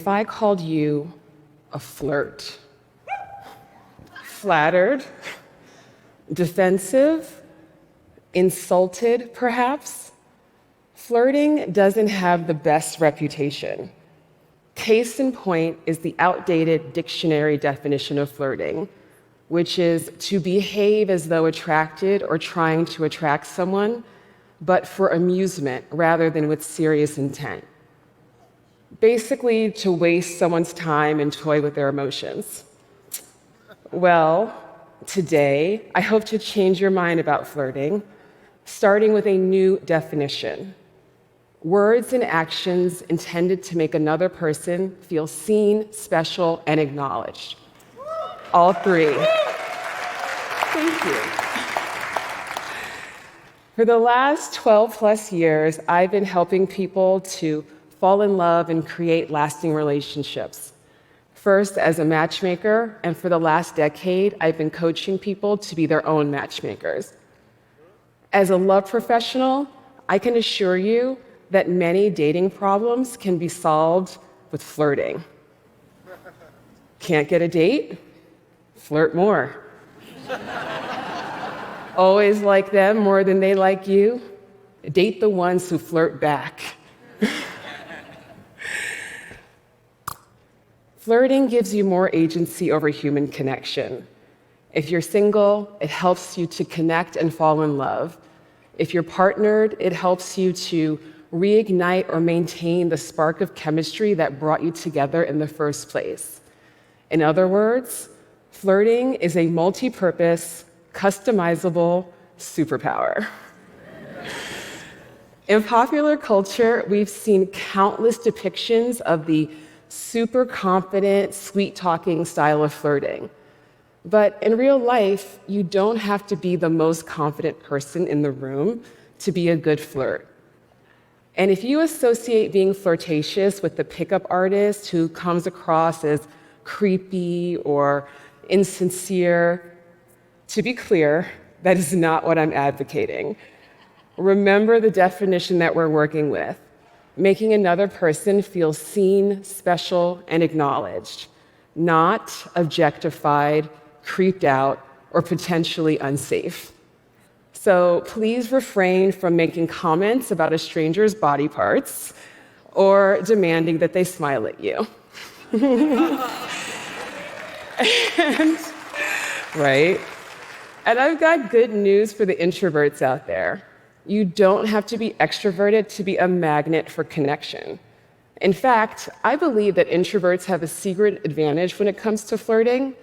If I called you a flirt, flattered, defensive, insulted, perhaps, flirting doesn't have the best reputation. Case in point is the outdated dictionary definition of flirting, which is to behave as though attracted or trying to attract someone, but for amusement rather than with serious intent. Basically, to waste someone's time and toy with their emotions. Well, today, I hope to change your mind about flirting, starting with a new definition. Words and actions intended to make another person feel seen, special, and acknowledged. All three. Thank you. For the last 12 plus years, I've been helping people to fall in love and create lasting relationships. First as a matchmaker, and for the last decade, I've been coaching people to be their own matchmakers. As a love professional, I can assure you that many dating problems can be solved with flirting. Can't get a date? Flirt more. Always like them more than they like you? Date the ones who flirt back. Flirting gives you more agency over human connection. If you're single, it helps you to connect and fall in love. If you're partnered, it helps you to reignite or maintain the spark of chemistry that brought you together in the first place. In other words, flirting is a multi-purpose, customizable superpower. In popular culture, we've seen countless depictions of the super confident, sweet-talking style of flirting. But in real life, you don't have to be the most confident person in the room to be a good flirt. And if you associate being flirtatious with the pickup artist who comes across as creepy or insincere, to be clear, that is not what I'm advocating. Remember the definition that we're working with. Making another person feel seen, special, and acknowledged, not objectified, creeped out, or potentially unsafe. So please refrain from making comments about a stranger's body parts or demanding that they smile at you. Right? And I've got good news for the introverts out there. You don't have to be extroverted to be a magnet for connection. In fact, I believe that introverts have a secret advantage when it comes to flirting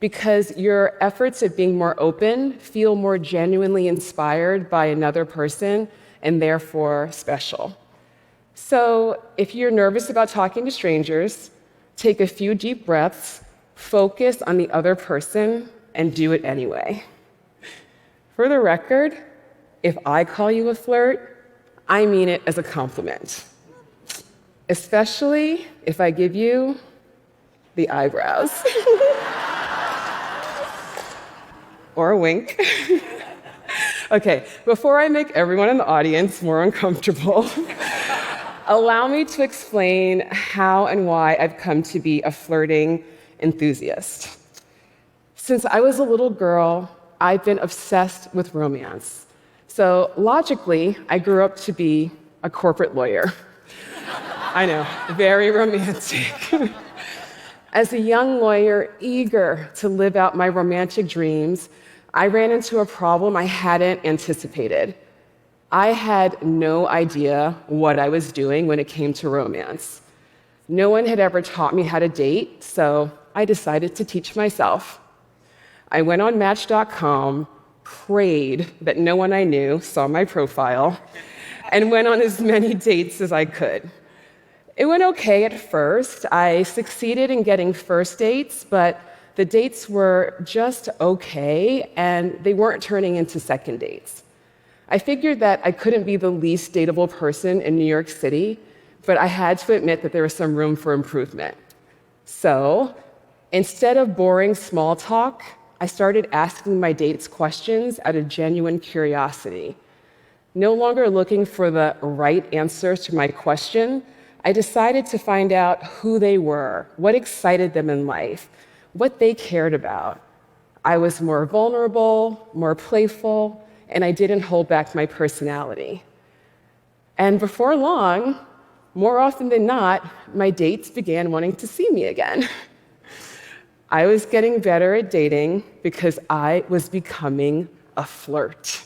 because your efforts at being more open feel more genuinely inspired by another person and therefore special. So if you're nervous about talking to strangers, take a few deep breaths, focus on the other person, and do it anyway. For the record, if I call you a flirt, I mean it as a compliment, especially if I give you the eyebrows or a wink. Okay, before I make everyone in the audience more uncomfortable, allow me to explain how and why I've come to be a flirting enthusiast. Since I was a little girl, I've been obsessed with romance. So logically, I grew up to be a corporate lawyer. I know, very romantic. As a young lawyer, eager to live out my romantic dreams, I ran into a problem I hadn't anticipated. I had no idea what I was doing when it came to romance. No one had ever taught me how to date, so I decided to teach myself. I went on Match.com, prayed that no one I knew saw my profile, and went on as many dates as I could. It went okay at first. I succeeded in getting first dates, but the dates were just okay, and they weren't turning into second dates. I figured that I couldn't be the least dateable person in New York City, but I had to admit that there was some room for improvement. So, instead of boring small talk, I started asking my dates questions out of genuine curiosity. No longer looking for the right answer to my question, I decided to find out who they were, what excited them in life, what they cared about. I was more vulnerable, more playful, and I didn't hold back my personality. And before long, more often than not, my dates began wanting to see me again. I was getting better at dating because I was becoming a flirt.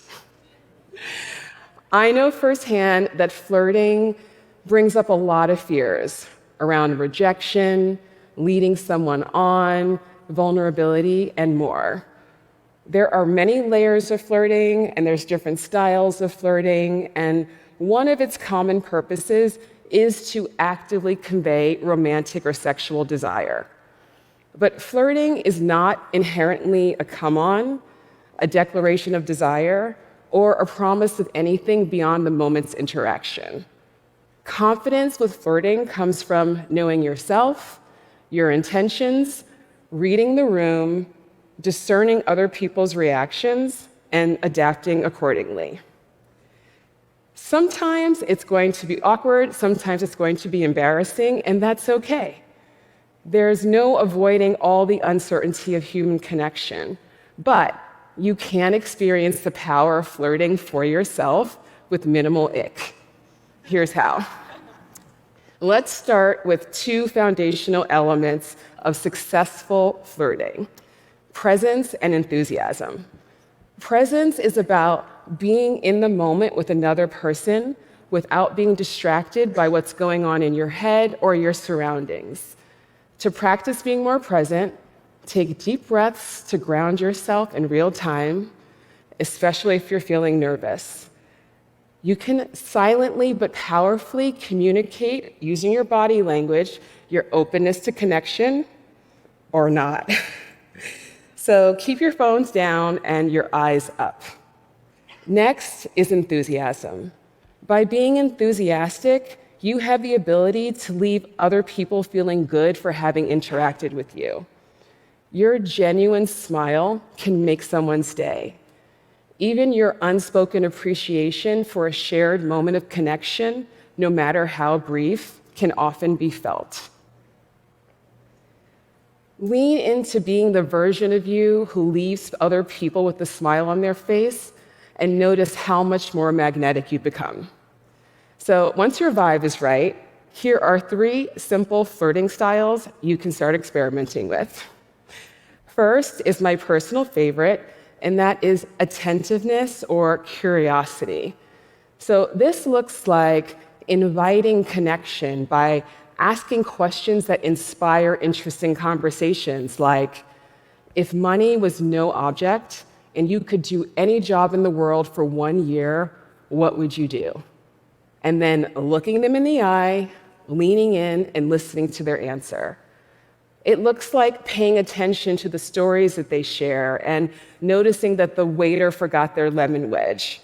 I know firsthand that flirting brings up a lot of fears around rejection, leading someone on, vulnerability, and more. There are many layers of flirting, and there's different styles of flirting, and one of its common purposes is to actively convey romantic or sexual desire. But flirting is not inherently a come-on, a declaration of desire, or a promise of anything beyond the moment's interaction. Confidence with flirting comes from knowing yourself, your intentions, reading the room, discerning other people's reactions, and adapting accordingly. Sometimes it's going to be awkward, sometimes it's going to be embarrassing, and that's okay. There's no avoiding all the uncertainty of human connection, but you can experience the power of flirting for yourself with minimal ick. Here's how. Let's start with two foundational elements of successful flirting: presence and enthusiasm. Presence is about being in the moment with another person without being distracted by what's going on in your head or your surroundings. To practice being more present, take deep breaths to ground yourself in real time, especially if you're feeling nervous. You can silently but powerfully communicate using your body language, your openness to connection, or not. So keep your phones down and your eyes up. Next is enthusiasm. By being enthusiastic, you have the ability to leave other people feeling good for having interacted with you. Your genuine smile can make someone's day. Even your unspoken appreciation for a shared moment of connection, no matter how brief, can often be felt. Lean into being the version of you who leaves other people with a smile on their face, and notice how much more magnetic you become. So once your vibe is right, here are 3 simple flirting styles you can start experimenting with. First is my personal favorite, and that is attentiveness or curiosity. So this looks like inviting connection by asking questions that inspire interesting conversations, like, if money was no object and you could do any job in the world for 1 year, what would you do? And then looking them in the eye, leaning in, and listening to their answer. It looks like paying attention to the stories that they share and noticing that the waiter forgot their lemon wedge.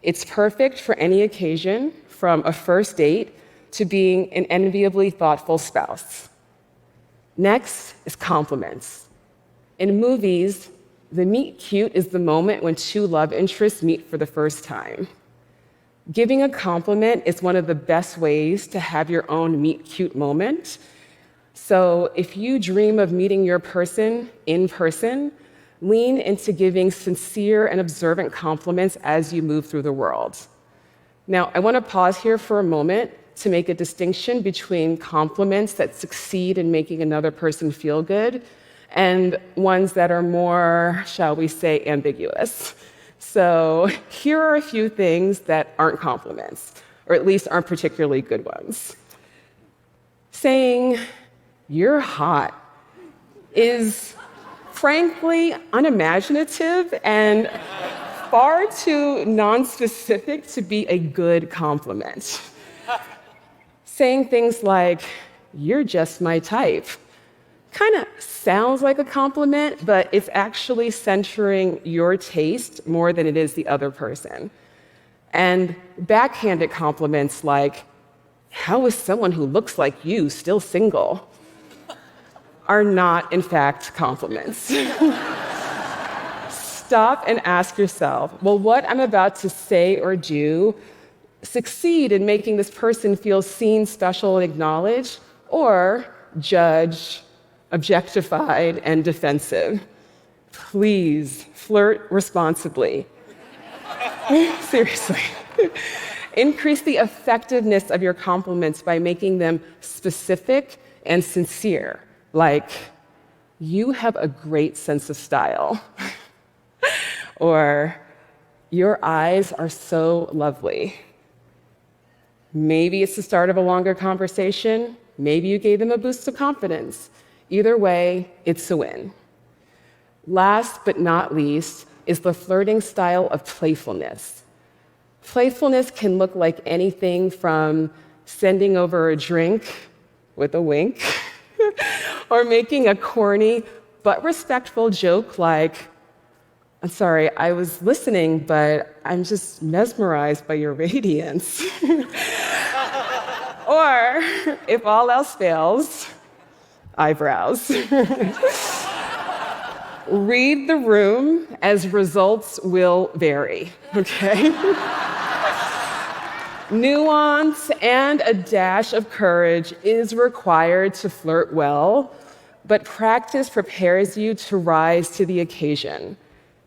It's perfect for any occasion, from a first date to being an enviably thoughtful spouse. Next is compliments. In movies, the meet cute is the moment when 2 love interests meet for the first time. Giving a compliment is one of the best ways to have your own meet cute moment. So if you dream of meeting your person in person, lean into giving sincere and observant compliments as you move through the world. Now, I want to pause here for a moment to make a distinction between compliments that succeed in making another person feel good and ones that are more, shall we say, ambiguous. So here are a few things that aren't compliments, or at least aren't particularly good ones. Saying, "You're hot," is frankly unimaginative and far too non-specific to be a good compliment. Saying things like, "You're just my type," kind of sounds like a compliment, but it's actually centering your taste more than it is the other person. And backhanded compliments like, "How is someone who looks like you still single?" are not, in fact, compliments. Stop and ask yourself, will what I'm about to say or do succeed in making this person feel seen, special, and acknowledged, or judged, objectified, and defensive. Please flirt responsibly. Seriously. Increase the effectiveness of your compliments by making them specific and sincere, like, you have a great sense of style, or your eyes are so lovely. Maybe it's the start of a longer conversation. Maybe you gave them a boost of confidence. Either way, it's a win. Last but not least is the flirting style of playfulness. Playfulness can look like anything from sending over a drink with a wink or making a corny but respectful joke like, I'm sorry, I was listening, but I'm just mesmerized by your radiance. Or, if all else fails, eyebrows. Read the room, as results will vary, okay? Nuance and a dash of courage is required to flirt well, but practice prepares you to rise to the occasion.